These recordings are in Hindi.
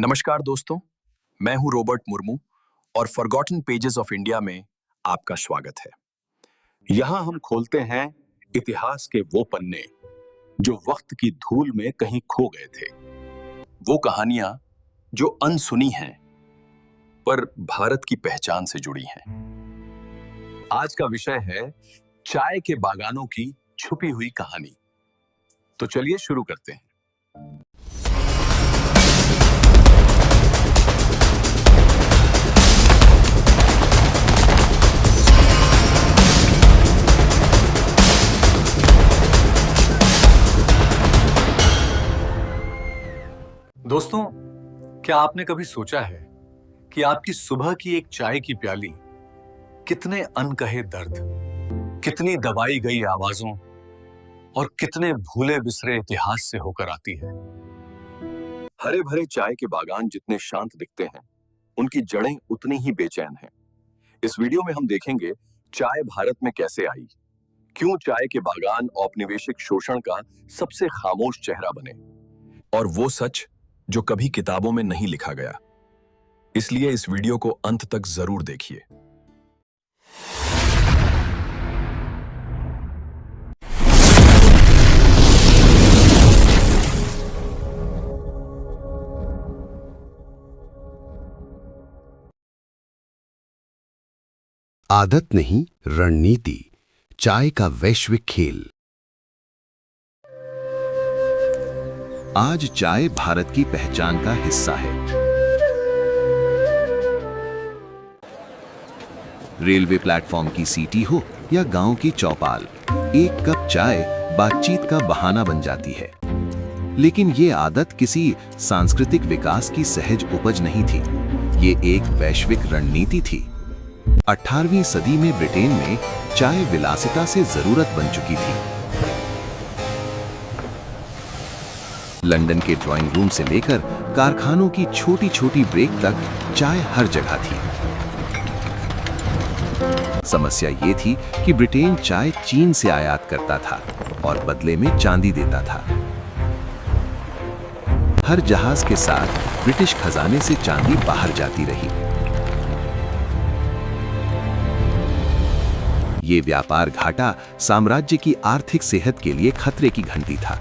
नमस्कार दोस्तों, मैं हूं रॉबर्ट मुर्मू और फॉरगॉटन पेजेस ऑफ इंडिया में आपका स्वागत है। यहाँ हम खोलते हैं इतिहास के वो पन्ने जो वक्त की धूल में कहीं खो गए थे। वो कहानियां जो अनसुनी हैं पर भारत की पहचान से जुड़ी हैं। आज का विषय है चाय के बागानों की छुपी हुई कहानी। तो चलिए शुरू करते हैं। दोस्तों, क्या आपने कभी सोचा है कि आपकी सुबह की एक चाय की प्याली कितने अनकहे दर्द, कितनी दबाई गई आवाजों और कितने भूले बिसरे इतिहास से होकर आती है। हरे भरे चाय के बागान जितने शांत दिखते हैं, उनकी जड़ें उतनी ही बेचैन हैं। इस वीडियो में हम देखेंगे चाय भारत में कैसे आई, क्यों चाय के बागान औपनिवेशिक शोषण का सबसे खामोश चेहरा बने, और वो सच जो कभी किताबों में नहीं लिखा गया। इसलिए इस वीडियो को अंत तक जरूर देखिए। आदत नहीं, रणनीति, चाय का वैश्विक खेल। आज चाय भारत की पहचान का हिस्सा है। रेलवे प्लेटफॉर्म की सीटी हो या गांव की चौपाल, एक कप चाय बातचीत का बहाना बन जाती है। लेकिन ये आदत किसी सांस्कृतिक विकास की सहज उपज नहीं थी, ये एक वैश्विक रणनीति थी। 18वीं सदी में ब्रिटेन में चाय विलासिता से जरूरत बन चुकी थी। लंदन के ड्राइंग रूम से लेकर कारखानों की छोटी छोटी ब्रेक तक चाय हर जगह थी। समस्या ये थी कि ब्रिटेन चाय चीन से आयात करता था और बदले में चांदी देता था। हर जहाज के साथ ब्रिटिश खजाने से चांदी बाहर जाती रही। ये व्यापार घाटा साम्राज्य की आर्थिक सेहत के लिए खतरे की घंटी था।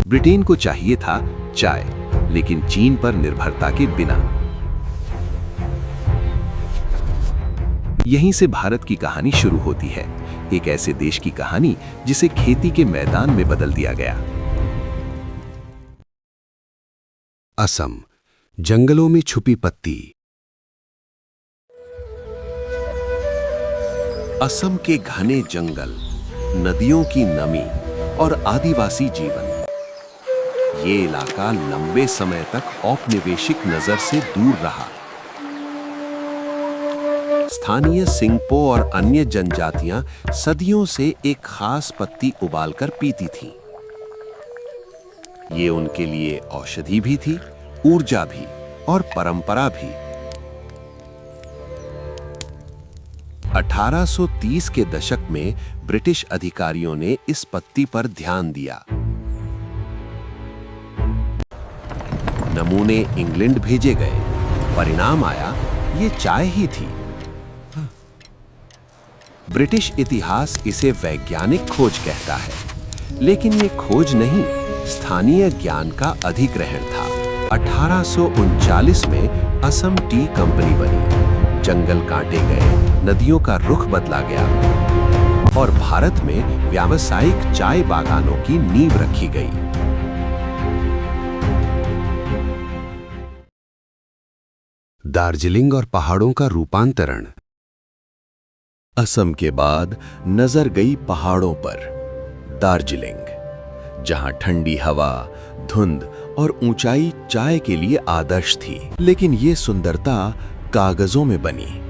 ब्रिटेन को चाहिए था चाय, लेकिन चीन पर निर्भरता के बिना। यहीं से भारत की कहानी शुरू होती है, एक ऐसे देश की कहानी जिसे खेती के मैदान में बदल दिया गया। असम, जंगलों में छुपी पत्ती। असम के घने जंगल, नदियों की नमी और आदिवासी जीवन, ये इलाका लंबे समय तक औपनिवेशिक नजर से दूर रहा। स्थानीय सिंगपो और अन्य जनजातियां सदियों से एक खास पत्ती उबालकर पीती थीं। ये उनके लिए औषधि भी थी, ऊर्जा भी और परंपरा भी। 1830 के दशक में ब्रिटिश अधिकारियों ने इस पत्ती पर ध्यान दिया। नमूने इंग्लैंड भेजे गए, परिणाम आया ये चाय ही थी। ब्रिटिश इतिहास इसे वैज्ञानिक खोज कहता है, लेकिन ये खोज नहीं, स्थानीय ज्ञान का अधिग्रहण था। 1839 में असम टी कंपनी बनी, जंगल काटे गए, नदियों का रुख बदला गया और भारत में व्यावसायिक चाय बागानों की नींव रखी गई। दार्जिलिंग और पहाड़ों का रूपांतरण। असम के बाद नजर गई पहाड़ों पर। दार्जिलिंग, जहां ठंडी हवा, धुंध और ऊंचाई चाय के लिए आदर्श थी। लेकिन ये सुंदरता कागजों में बनी।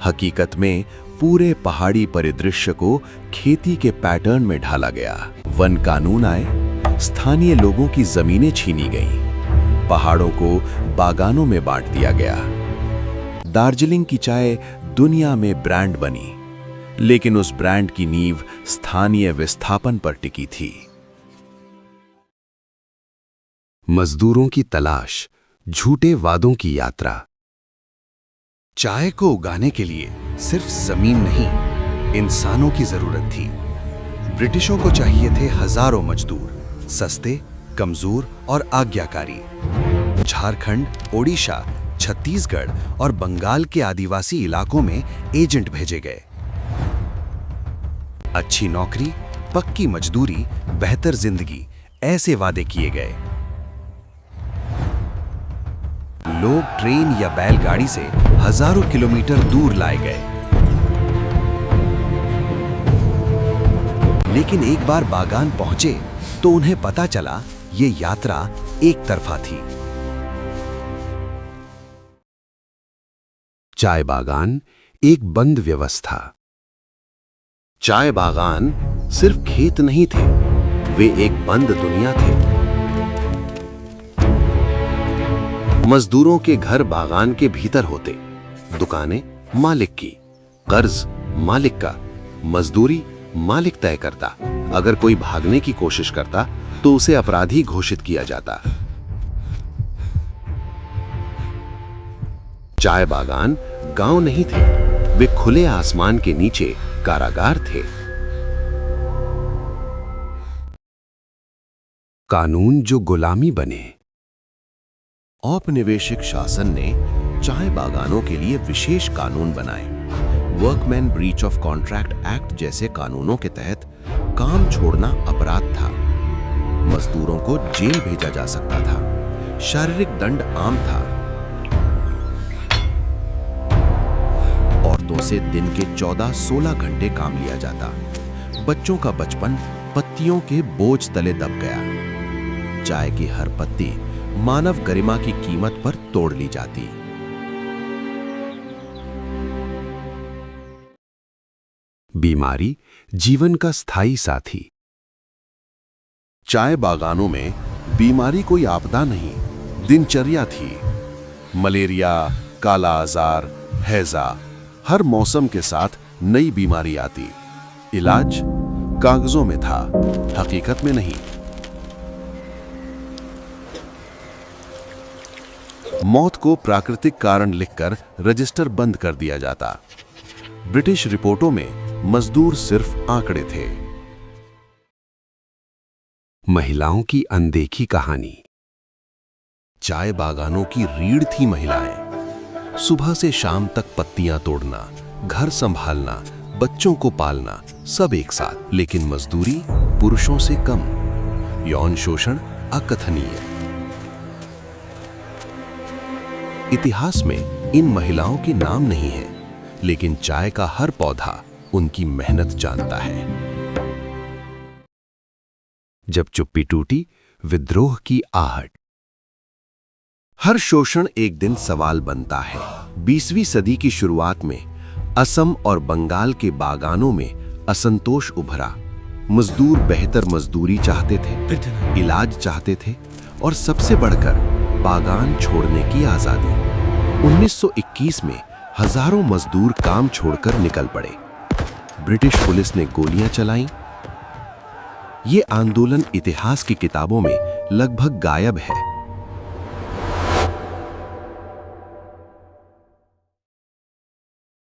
हकीकत में पूरे पहाड़ी परिदृश्य को खेती के पैटर्न में ढाला गया। वन कानून आए, स्थानीय लोगों की जमीनें छीनी गईं, पहाड़ों को बागानों में बांट दिया गया। दार्जिलिंग की चाय दुनिया में ब्रांड बनी, लेकिन उस ब्रांड की नींव स्थानीय विस्थापन पर टिकी थी। मजदूरों की तलाश, झूठे वादों की यात्रा। चाय को उगाने के लिए सिर्फ जमीन नहीं, इंसानों की जरूरत थी। ब्रिटिशों को चाहिए थे हजारों मजदूर, सस्ते, कमजोर और आज्ञाकारी। झारखंड, ओडिशा, छत्तीसगढ़ और बंगाल के आदिवासी इलाकों में एजेंट भेजे गए। अच्छी नौकरी, पक्की मजदूरी, बेहतर जिंदगी, ऐसे वादे किए गए। लोग ट्रेन या बैलगाड़ी से हजारों किलोमीटर दूर लाए गए। लेकिन एक बार बागान पहुंचे तो उन्हें पता चला ये यात्रा एक तरफा थी। चाय बागान एक बंद व्यवस्था। चाय बागान सिर्फ खेत नहीं थे, वे एक बंद दुनिया थे। मजदूरों के घर बागान के भीतर होते, दुकानें मालिक की, कर्ज मालिक का, मजदूरी मालिक तय करता। अगर कोई भागने की कोशिश करता तो उसे अपराधी घोषित किया जाता। चाय बागान गांव नहीं थे, वे खुले आसमान के नीचे कारागार थे। कानून जो गुलामी बने। औपनिवेशिक शासन ने चाय बागानों के लिए विशेष कानून बनाए। Workman breach of contract act जैसे कानूनों के तहत काम छोड़ना अपराध था। मजदूरों को जेल भेजा जा सकता था। शारीरिक दंड आम था। औरतों से दिन के 14-16 घंटे काम लिया जाता। बच्चों का बचपन पत्तियों के बोझ तले दब गया। चाय की हर पत्ती मानव गरिमा की कीमत पर तोड़ ली जाती। बीमारी जीवन का स्थायी साथी। चाय बागानों में बीमारी कोई आपदा नहीं, दिनचर्या थी। मलेरिया, काला आजार, हैजा, हर मौसम के साथ नई बीमारी आती। इलाज कागजों में था, हकीकत में नहीं। मौत को प्राकृतिक कारण लिखकर रजिस्टर बंद कर दिया जाता। ब्रिटिश रिपोर्टों में मजदूर सिर्फ आंकड़े थे। महिलाओं की अनदेखी कहानी। चाय बागानों की रीढ़ थी महिलाएं। सुबह से शाम तक पत्तियां तोड़ना, घर संभालना, बच्चों को पालना, सब एक साथ। लेकिन मजदूरी पुरुषों से कम। यौन शोषण अकथनीय। इतिहास में इन महिलाओं के नाम नहीं है, लेकिन चाय का हर पौधा उनकी मेहनत जानता है। जब चुप्पी टूटी, विद्रोह की आहट। हर शोषण एक दिन सवाल बनता है। 20वीं सदी की शुरुआत में असम और बंगाल के बागानों में असंतोष उभरा। मजदूर बेहतर मजदूरी चाहते थे, इलाज चाहते थे और सबसे बढ़कर बागान छोड़ने की आजादी। 1921 में हजारों मजदूर काम छोड़कर निकल पड़े। ब्रिटिश पुलिस ने गोलियां चलाईं। ये आंदोलन इतिहास की किताबों में लगभग गायब है।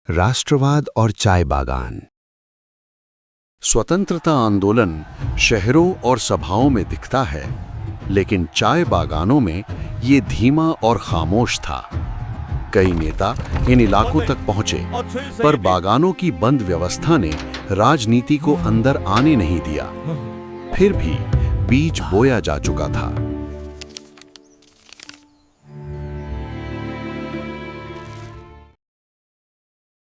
राष्ट्रवाद और चाय बागान। स्वतंत्रता आंदोलन शहरों और सभाओं में दिखता है, लेकिन चाय बागानों में ये धीमा और खामोश था। कई नेता इन इलाकों तक पहुंचे, पर बागानों की बंद व्यवस्था ने राजनीति को अंदर आने नहीं दिया। फिर भी बीज बोया जा चुका था।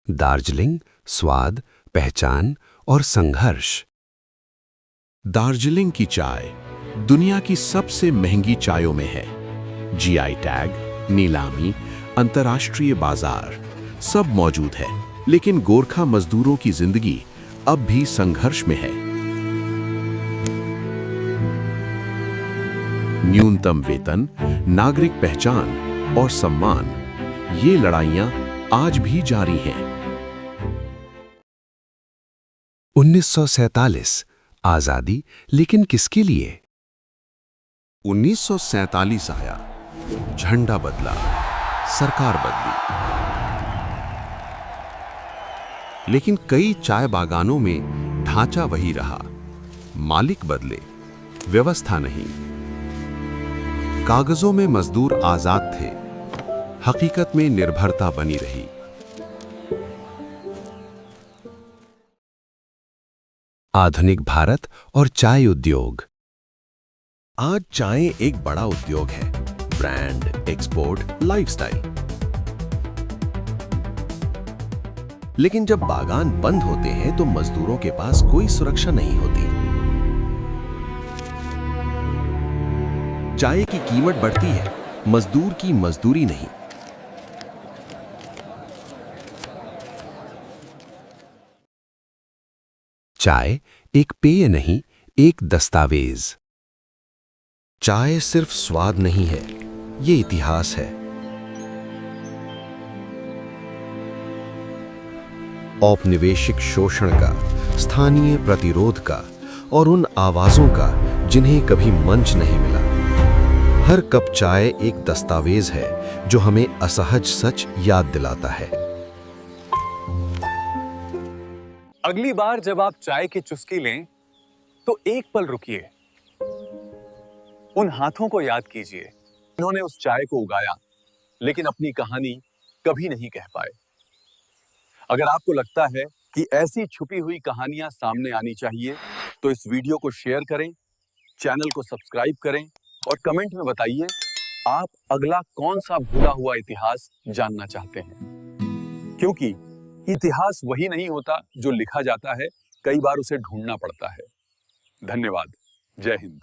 दार्जिलिंग, स्वाद, पहचान और संघर्ष। दार्जिलिंग की चाय दुनिया की सबसे महंगी चायों में है। जीआई टैग, नीलामी, अंतर्राष्ट्रीय बाजार सब मौजूद है, लेकिन गोरखा मजदूरों की जिंदगी अब भी संघर्ष में है। न्यूनतम वेतन, नागरिक पहचान और सम्मान, ये लड़ाइयां आज भी जारी हैं। 1947 आजादी, लेकिन किसके लिए? 1947 आया, झंडा बदला, सरकार बदली, लेकिन कई चाय बागानों में ढांचा वही रहा। मालिक बदले, व्यवस्था नहीं। कागजों में मजदूर आजाद थे, हकीकत में निर्भरता बनी रही। आधुनिक भारत और चाय उद्योग। आज चाय एक बड़ा उद्योग है, ब्रांड, एक्सपोर्ट, लाइफस्टाइल। लेकिन जब बागान बंद होते हैं तो मजदूरों के पास कोई सुरक्षा नहीं होती। चाय की कीमत बढ़ती है, मजदूर की मजदूरी नहीं। चाय एक पेय नहीं, एक दस्तावेज। चाय सिर्फ स्वाद नहीं है, ये इतिहास है। औपनिवेशिक शोषण का, स्थानीय प्रतिरोध का और उन आवाजों का जिन्हें कभी मंच नहीं मिला। हर कप चाय एक दस्तावेज है जो हमें असहज सच याद दिलाता है। अगली बार जब आप चाय की चुस्की लें तो एक पल रुकिए, उन हाथों को याद कीजिए जिन्होंने उस चाय को उगाया लेकिन अपनी कहानी कभी नहीं कह पाए। अगर आपको लगता है कि ऐसी छुपी हुई कहानियां सामने आनी चाहिए तो इस वीडियो को शेयर करें, चैनल को सब्सक्राइब करें और कमेंट में बताइए आप अगला कौन सा भूला हुआ इतिहास जानना चाहते हैं। क्योंकि इतिहास वही नहीं होता जो लिखा जाता है, कई बार उसे ढूंढना पड़ता है। धन्यवाद। जय हिंद।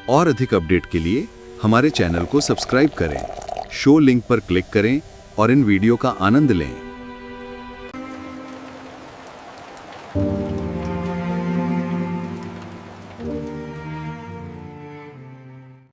और अधिक अपडेट के लिए हमारे चैनल को सब्सक्राइब करें, शो लिंक पर क्लिक करें और इन वीडियो का आनंद लें।